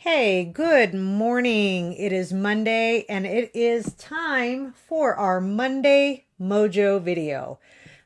Hey, good morning. It is Monday and it is time for our Monday Mojo video.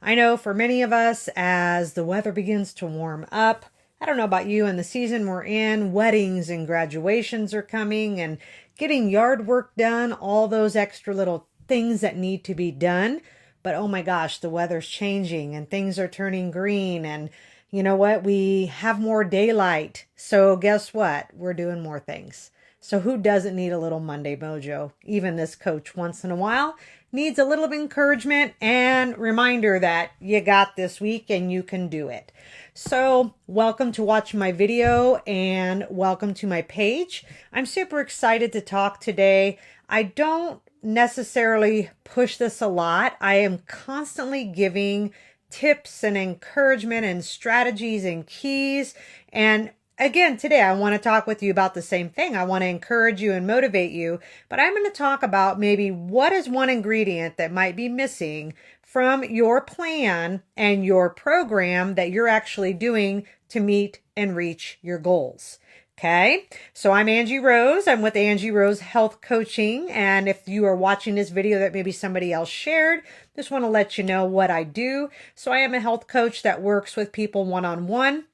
I know for many of us, as the weather begins to warm up, I don't know about you, in the season we're in, weddings and graduations are coming and getting yard work done, all those extra little things that need to be done. But oh my gosh, the weather's changing and things are turning green, and you know what? We have more daylight. So guess what? We're doing more things. So who doesn't need a little Monday mojo? Even this coach once in a while needs a little of encouragement and reminder that you got this week and you can do it. So welcome to watch my video and welcome to my page. I'm super excited to talk today. I don't necessarily push this a lot. I am constantly giving tips and encouragement and strategies and keys. And again, today I want to talk with you about the same thing. I want to encourage you and motivate you, but I'm going to talk about maybe what is one ingredient that might be missing from your plan and your program that you're actually doing to meet and reach your goals. Okay, so I'm Angie Rose. I'm with Angie Rose Health Coaching. And if you are watching this video that maybe somebody else shared, just want to let you know what I do. So I am a health coach that works with people one-on-one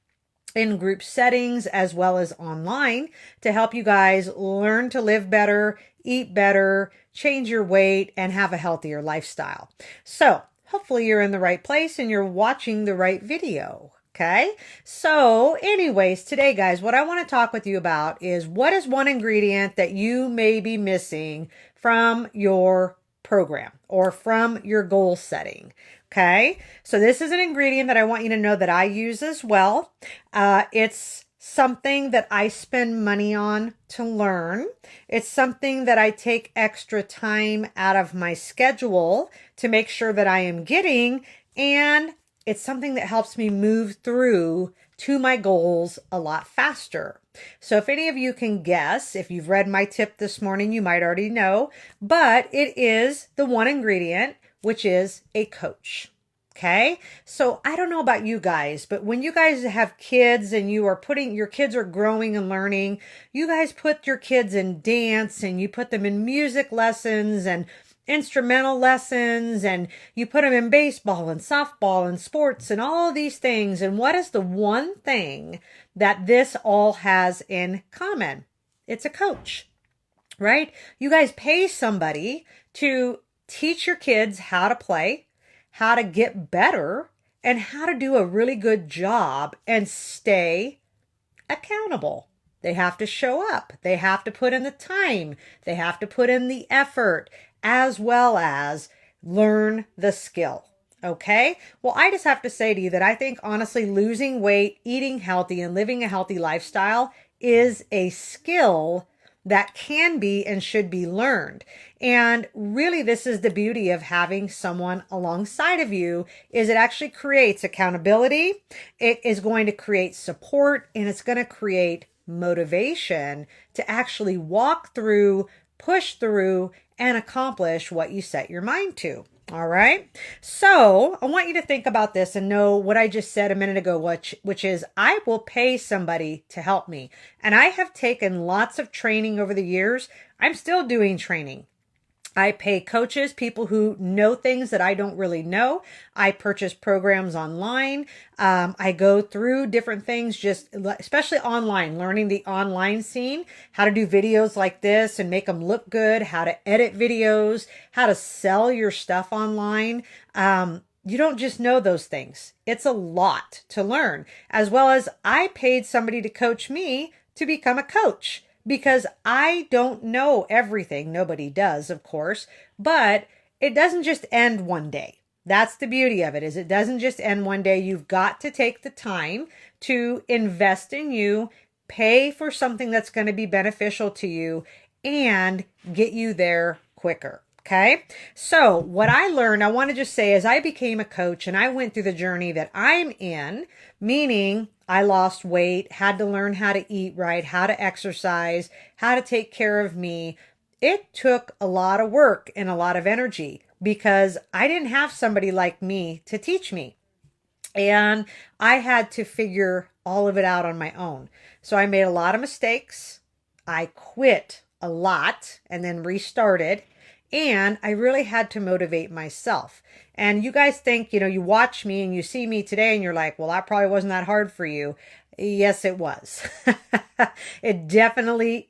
in group settings as well as online to help you guys learn to live better, eat better, change your weight, and have a healthier lifestyle. So hopefully you're in the right place and you're watching the right video. Okay, so anyways, today, guys, what I want to talk with you about is what is one ingredient that you may be missing from your program or from your goal setting. Okay, so this is an ingredient that I want you to know that I use as well. It's something that I spend money on to learn. It's something that I take extra time out of my schedule to make sure that I am getting, and it's something that helps me move through to my goals a lot faster. So if any of you can guess, if you've read my tip this morning, you might already know, but it is the one ingredient, which is a coach. Okay. So I don't know about you guys, but when you guys have kids and you are putting, your kids are growing and learning, you guys put your kids in dance and you put them in music lessons and instrumental lessons, and you put them in baseball and softball and sports and all these things. And what is the one thing that this all has in common? It's a coach, right? You guys pay somebody to teach your kids how to play, how to get better, and how to do a really good job and stay accountable. They have to show up. They have to put in the time. They have to put in the effort, as well as learn the skill. Okay? Well, I just have to say to you that I think honestly, losing weight, eating healthy, and living a healthy lifestyle is a skill that can be and should be learned. And really, this is the beauty of having someone alongside of you, is it actually creates accountability. It is going to create support, and it's going to create motivation to actually walk through, push through, and accomplish what you set your mind to. All right. So I want you to think about this and know what I just said a minute ago, which is I will pay somebody to help me. And I have taken lots of training over the years. I'm still doing training. I pay coaches, people who know things that I don't really know. I purchase programs online. I go through different things, just especially online, learning the online scene, how to do videos like this and make them look good, how to edit videos, how to sell your stuff online. You don't just know those things. It's a lot to learn, as well as I paid somebody to coach me to become a coach. Because I don't know everything. Nobody does, of course, but it doesn't just end one day. That's the beauty of it, is it doesn't just end one day. You've got to take the time to invest in you, pay for something that's going to be beneficial to you, and get you there quicker. Okay. So what I learned, I want to just say, as I became a coach and I went through the journey that I'm in, meaning I lost weight, had to learn how to eat right, how to exercise, how to take care of me. It took a lot of work and a lot of energy because I didn't have somebody like me to teach me. And I had to figure all of it out on my own. So I made a lot of mistakes. I quit a lot and then restarted. And I really had to motivate myself. And you guys think, you watch me and you see me today and you're like, well, that probably wasn't that hard for you. Yes, it was. It definitely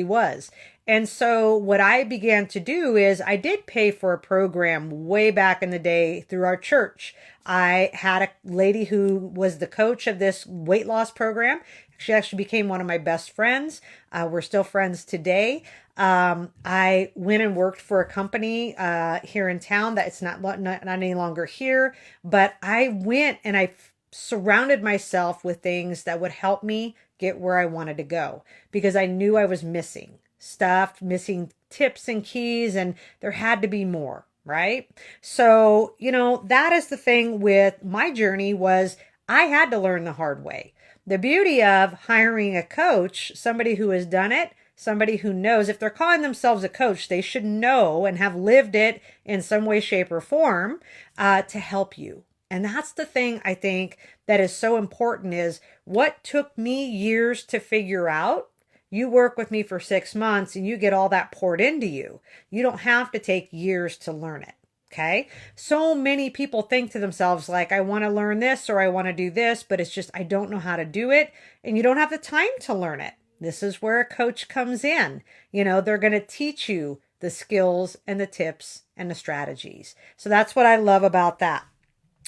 was. And so what I began to do is I did pay for a program way back in the day through our church. I had a lady who was the coach of this weight loss program. She actually became one of my best friends. We're still friends today. I went and worked for a company here in town that it's not any longer here, but I went and I surrounded myself with things that would help me get where I wanted to go, because I knew I was missing stuff, missing tips and keys, and there had to be more, right? So, that is the thing with my journey, was I had to learn the hard way. The beauty of hiring a coach, somebody who has done it, somebody who knows, if they're calling themselves a coach, they should know and have lived it in some way, shape, or form to help you. And that's the thing I think that is so important, is what took me years to figure out. You work with me for 6 months and you get all that poured into you. You don't have to take years to learn it. Okay. So many people think to themselves, like, I want to learn this or I want to do this, but it's just, I don't know how to do it. And you don't have the time to learn it. This is where a coach comes in. They're going to teach you the skills and the tips and the strategies. So that's what I love about that.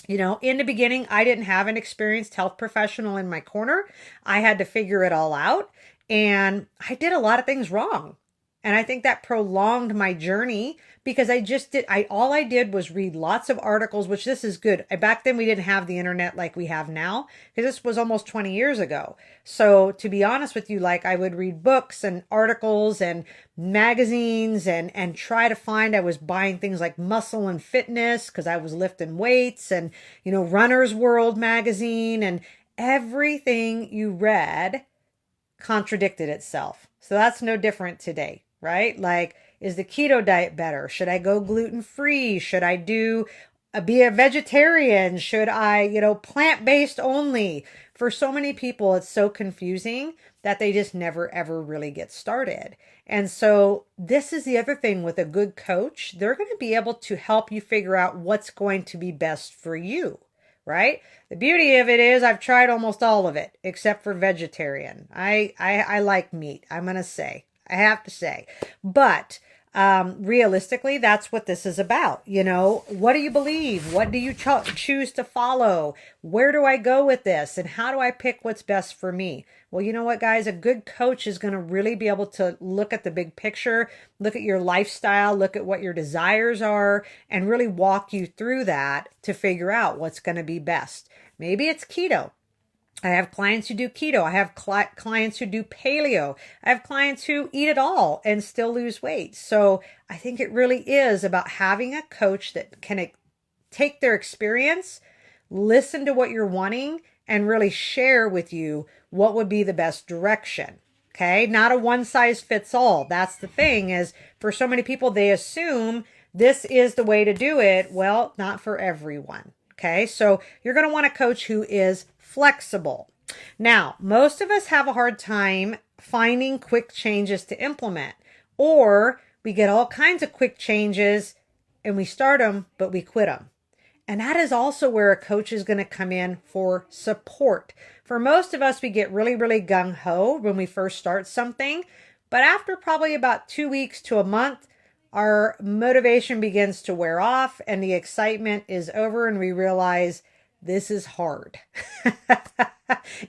In the beginning, I didn't have an experienced health professional in my corner. I had to figure it all out. And I did a lot of things wrong. And I think that prolonged my journey, because all I did was read lots of articles, which this is good. Back then we didn't have the internet like we have now, because this was almost 20 years ago. So to be honest with you, like, I would read books and articles and magazines and try to find, I was buying things like Muscle and Fitness because I was lifting weights, and, Runner's World magazine, and everything you read contradicted itself. So that's no different today, right? Like, is the keto diet better? Should I go gluten-free? Should I be a vegetarian? Should I, plant-based only? For so many people, it's so confusing that they just never, ever really get started. And so this is the other thing with a good coach. They're going to be able to help you figure out what's going to be best for you. Right? The beauty of it is I've tried almost all of it except for vegetarian. I like meat. I have to say, but realistically, that's what this is about. What do you believe? What do you choose to follow? Where do I go with this? And how do I pick what's best for me? Well, you know what, guys? A good coach is going to really be able to look at the big picture, look at your lifestyle, look at what your desires are, and really walk you through that to figure out what's going to be best. Maybe it's keto. I have clients who do keto. I have clients who do paleo. I have clients who eat it all and still lose weight. So I think it really is about having a coach that can take their experience, listen to what you're wanting, and really share with you what would be the best direction. Okay. Not a one size fits all. That's the thing, is for so many people, they assume this is the way to do it. Well, not for everyone. Okay. So you're going to want a coach who is flexible. Now, most of us have a hard time finding quick changes to implement, or we get all kinds of quick changes and we start them, but we quit them. And that is also where a coach is going to come in for support. For most of us, we get really, really gung-ho when we first start something, but after probably about 2 weeks to a month, our motivation begins to wear off and the excitement is over, and we realize this is hard.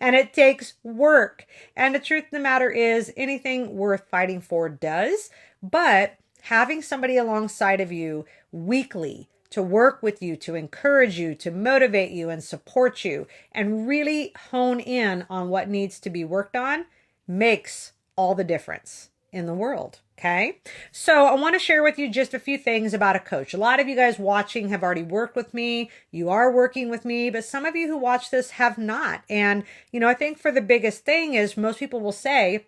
And it takes work. And the truth of the matter is, anything worth fighting for does, but having somebody alongside of you weekly to work with you, to encourage you, to motivate you and support you, and really hone in on what needs to be worked on makes all the difference in the world. Okay. So I want to share with you just a few things about a coach. A lot of you guys watching have already worked with me. You are working with me, but some of you who watch this have not. And, I think for the biggest thing is most people will say,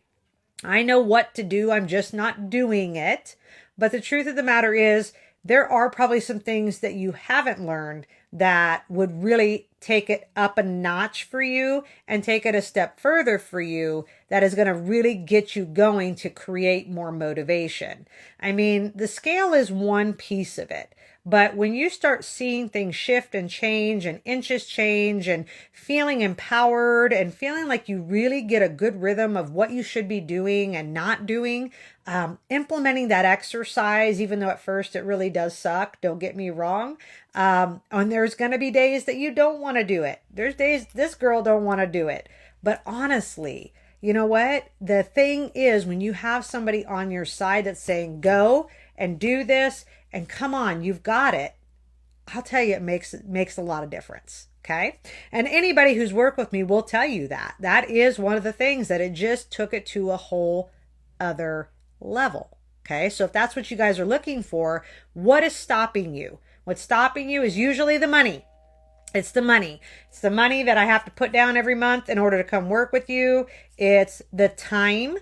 I know what to do. I'm just not doing it. But the truth of the matter is, there are probably some things that you haven't learned that would really take it up a notch for you and take it a step further for you, that is going to really get you going to create more motivation. I mean, the scale is one piece of it. But when you start seeing things shift and change and inches change and feeling empowered and feeling like you really get a good rhythm of what you should be doing and not doing, implementing that exercise, even though at first it really does suck, don't get me wrong. And there's going to be days that you don't want to do it. There's days this girl don't want to do it. But honestly, you know what? The thing is, when you have somebody on your side that's saying, go and do this, and come on, you've got it. I'll tell you, it makes a lot of difference. Okay. And anybody who's worked with me will tell you that. That is one of the things that it just took it to a whole other level. Okay. So if that's what you guys are looking for, what is stopping you? What's stopping you is usually the money. It's the money. It's the money that I have to put down every month in order to come work with you. It's the time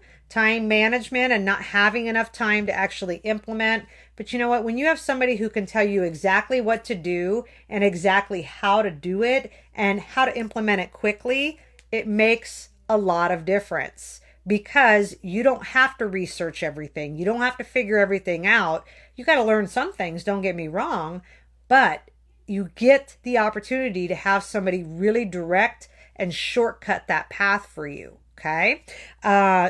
management and not having enough time to actually implement. But you know what? When you have somebody who can tell you exactly what to do and exactly how to do it and how to implement it quickly, it makes a lot of difference, because you don't have to research everything. You don't have to figure everything out. You got to learn some things, don't get me wrong, but you get the opportunity to have somebody really direct and shortcut that path for you. Okay.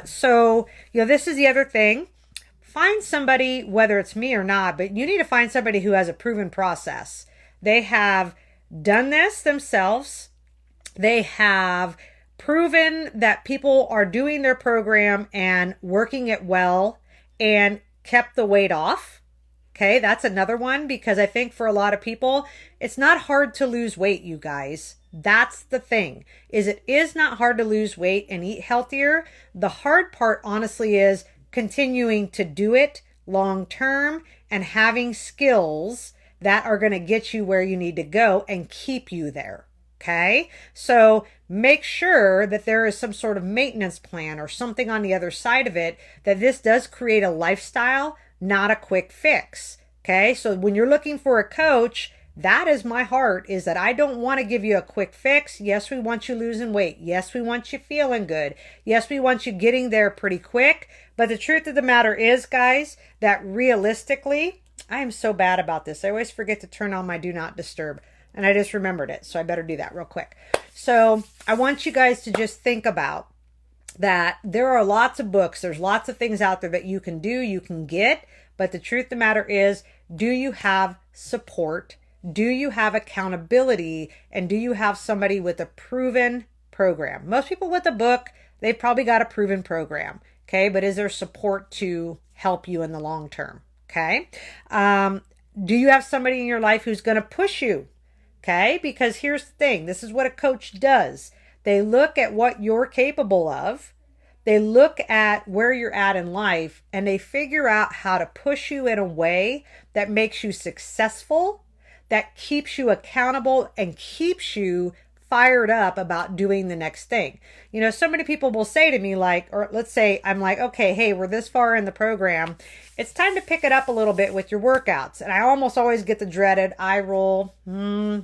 So, this is the other thing. Find somebody, whether it's me or not, but you need to find somebody who has a proven process. They have done this themselves. They have proven that people are doing their program and working it well and kept the weight off. Okay, that's another one, because I think for a lot of people, it's not hard to lose weight, you guys. That's the thing, is it is not hard to lose weight and eat healthier. The hard part, honestly, is continuing to do it long term and having skills that are going to get you where you need to go and keep you there. Okay, so make sure that there is some sort of maintenance plan or something on the other side of it, that this does create a lifestyle, not a quick fix. Okay, so when you're looking for a coach, that is my heart, is that I don't want to give you a quick fix. Yes, we want you losing weight. Yes, we want you feeling good. Yes, we want you getting there pretty quick. But the truth of the matter is, guys, that realistically, I am so bad about this. I always forget to turn on my do not disturb. And I just remembered it. So I better do that real quick. So I want you guys to just think about that there are lots of books. There's lots of things out there that you can do, you can get. But the truth of the matter is, do you have support? Do you have accountability? And do you have somebody with a proven program? Most people with a book, they've probably got a proven program. Okay. But is there support to help you in the long term? Okay. Do you have somebody in your life who's going to push you? Okay. Because here's the thing. This is what a coach does. They look at what you're capable of. They look at where you're at in life, and they figure out how to push you in a way that makes you successful, that keeps you accountable and keeps you fired up about doing the next thing. So many people will say to me, like, or let's say I'm like, okay, hey, we're this far in the program. It's time to pick it up a little bit with your workouts. And I almost always get the dreaded eye roll.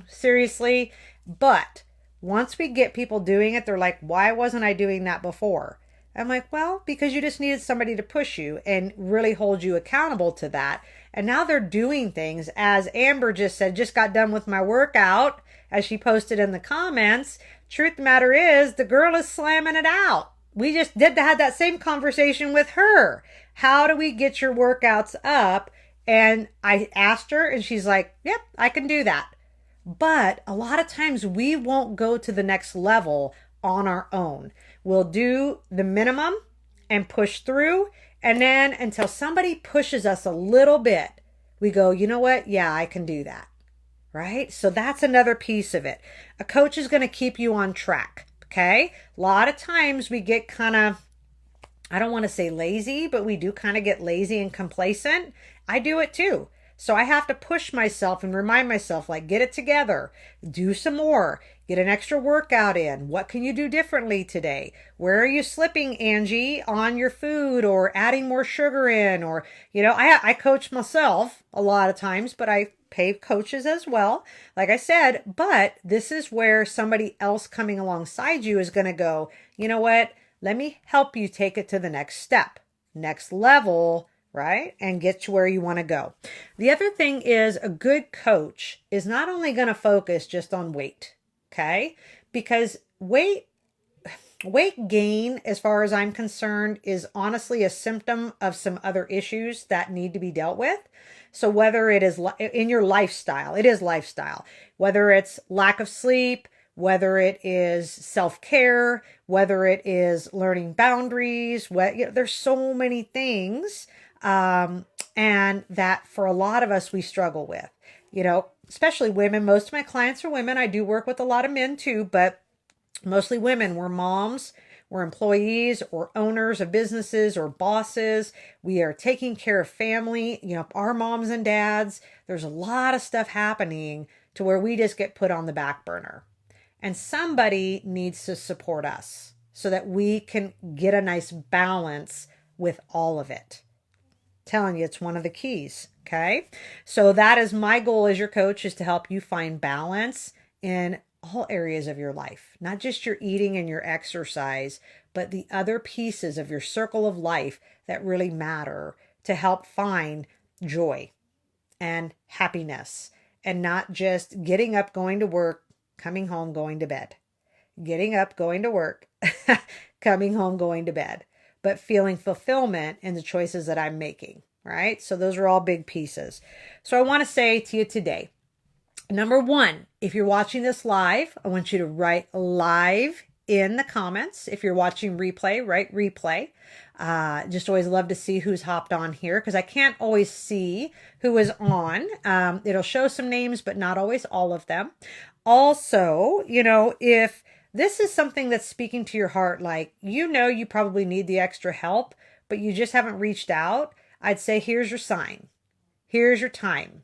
Seriously. But once we get people doing it, they're like, why wasn't I doing that before? I'm like, well, because you just needed somebody to push you and really hold you accountable to that. And now they're doing things, as Amber just said, just got done with my workout, as she posted in the comments. Truth of the matter is, the girl is slamming it out. We just had that same conversation with her. How do we get your workouts up? And I asked her, and she's like, yep, I can do that. But a lot of times we won't go to the next level on our own. We'll do the minimum and push through. And then until somebody pushes us a little bit, we go, you know what? Yeah, I can do that. Right? So that's another piece of it. A coach is going to keep you on track. Okay? A lot of times we get kind of, I don't want to say lazy, but we do kind of get lazy and complacent. I do it too. So I have to push myself and remind myself, like, get it together, do some more. Get an extra workout in. What can you do differently today? Where are you slipping, Angie, on your food or adding more sugar in? Or, I coach myself a lot of times, but I pay coaches as well, like I said. But this is where somebody else coming alongside you is going to go, you know what? Let me help you take it to the next step, next level, right? And get to where you want to go. The other thing is a good coach is not only going to focus just on weight, okay? Because weight gain, as far as I'm concerned, is honestly a symptom of some other issues that need to be dealt with. So whether it is in your lifestyle, it is lifestyle, whether it's lack of sleep, whether it is self-care, whether it is learning boundaries, there's so many things. And that for a lot of us, we struggle with, especially women. Most of my clients are women. I do work with a lot of men too, but mostly women. We're moms, we're employees or owners of businesses or bosses. We are taking care of family, our moms and dads. There's a lot of stuff happening to where we just get put on the back burner. And somebody needs to support us so that we can get a nice balance with all of it. Telling you, it's one of the keys. Okay. So that is my goal as your coach, is to help you find balance in all areas of your life, not just your eating and your exercise, but the other pieces of your circle of life that really matter, to help find joy and happiness, and not just getting up, going to work, coming home, going to bed, getting up, going to work, coming home, going to bed, but feeling fulfillment in the choices that I'm making, right? So those are all big pieces. So I want to say to you today, number one, if you're watching this live, I want you to write live in the comments. If you're watching replay, write replay. Just always love to see who's hopped on here, because I can't always see who is on. It'll show some names, but not always all of them. Also, if this is something that's speaking to your heart, like, you probably need the extra help, but you just haven't reached out, I'd say, here's your sign. Here's your time.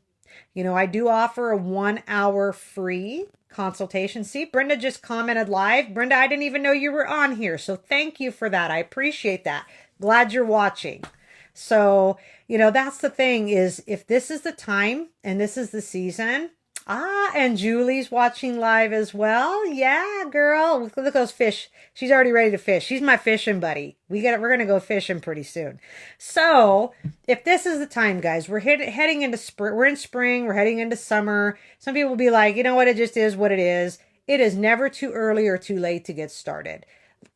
I do offer a 1 hour free consultation. See, Brenda just commented live. Brenda, I didn't even know you were on here. So thank you for that. I appreciate that. Glad you're watching. So, that's the thing, is if this is the time and this is the season. And Julie's watching live as well. Yeah, girl. Look at those fish. She's already ready to fish. She's my fishing buddy. We're going to go fishing pretty soon. So if this is the time, guys, we're heading into spring. We're in spring. We're heading into summer. Some people will be like, you know what? It just is what it is. It is never too early or too late to get started.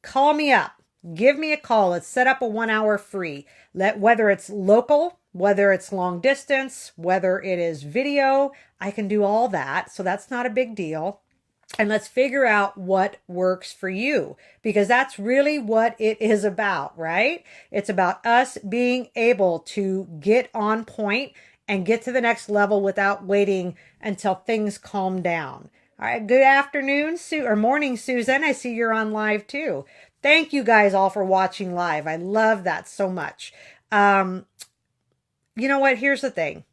Call me up. Give me a call. Let's set up a 1 hour free. Whether it's local, whether it's long distance, whether it is video, I can do all that. So that's not a big deal. And let's figure out what works for you, because that's really what it is about, right? It's about us being able to get on point and get to the next level without waiting until things calm down. All right. Good afternoon, or morning, Susan. I see you're on live too. Thank you guys all for watching live. I love that so much. You know what? Here's the thing.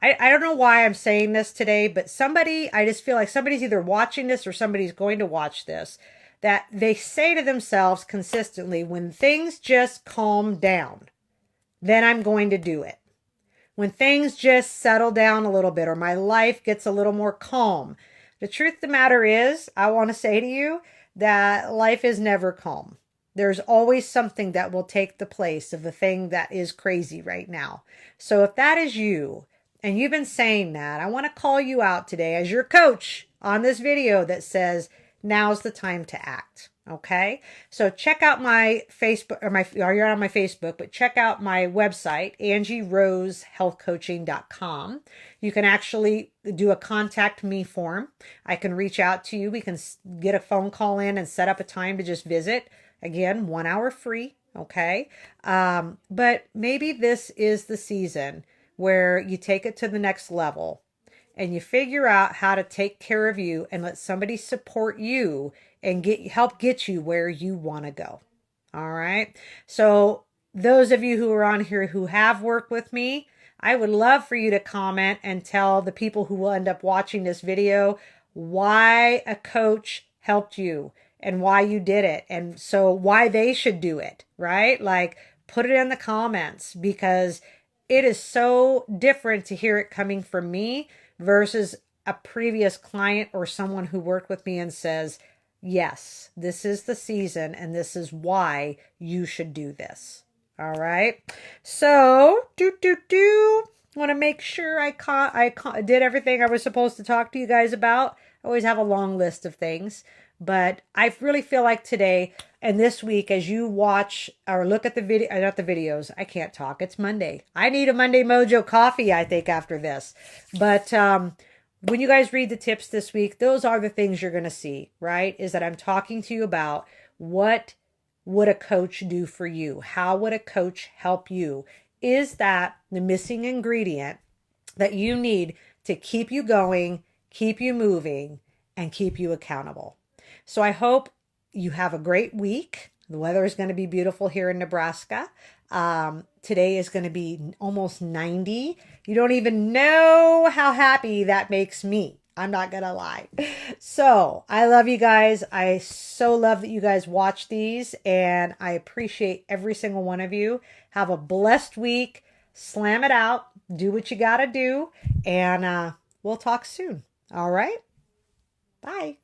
I don't know why I'm saying this today, but I just feel like somebody's either watching this or somebody's going to watch this, that they say to themselves consistently, when things just calm down, then I'm going to do it. When things just settle down a little bit, or my life gets a little more calm. The truth of the matter is, I want to say to you that life is never calm. There's always something that will take the place of the thing that is crazy right now. So if that is you, and you've been saying that, I want to call you out today as your coach on this video that says, now's the time to act. Okay. So check out my Facebook, or you're on my Facebook, but check out my website, angierosehealthcoaching.com. You can actually do a contact me form. I can reach out to you. We can get a phone call in and set up a time to just visit. Again, 1 hour free. Okay. But maybe this is the season where you take it to the next level and you figure out how to take care of you and let somebody support you and help get you where you want to go. All right. So those of you who are on here who have worked with me, I would love for you to comment and tell the people who will end up watching this video why a coach helped you and why you did it. And so why they should do it, right? Like put it in the comments, because it is so different to hear it coming from me versus a previous client or someone who worked with me and says, yes, this is the season and this is why you should do this. All right. So, want to make sure I did everything I was supposed to talk to you guys about. I always have a long list of things, but I really feel like today and this week, as you watch or look at the video, not the videos, I can't talk. It's Monday. I need a Monday Mojo coffee, I think, after this. But when you guys read the tips this week, those are the things you're going to see, right? Is that I'm talking to you about what would a coach do for you? How would a coach help you? Is that the missing ingredient that you need to keep you going, keep you moving, and keep you accountable? So I hope you have a great week. The weather is going to be beautiful here in Nebraska. Today is going to be almost 90. You don't even know how happy that makes me. I'm not going to lie. So I love you guys. I so love that you guys watch these, and I appreciate every single one of you. Have a blessed week. Slam it out. Do what you got to do. And we'll talk soon. All right. Bye.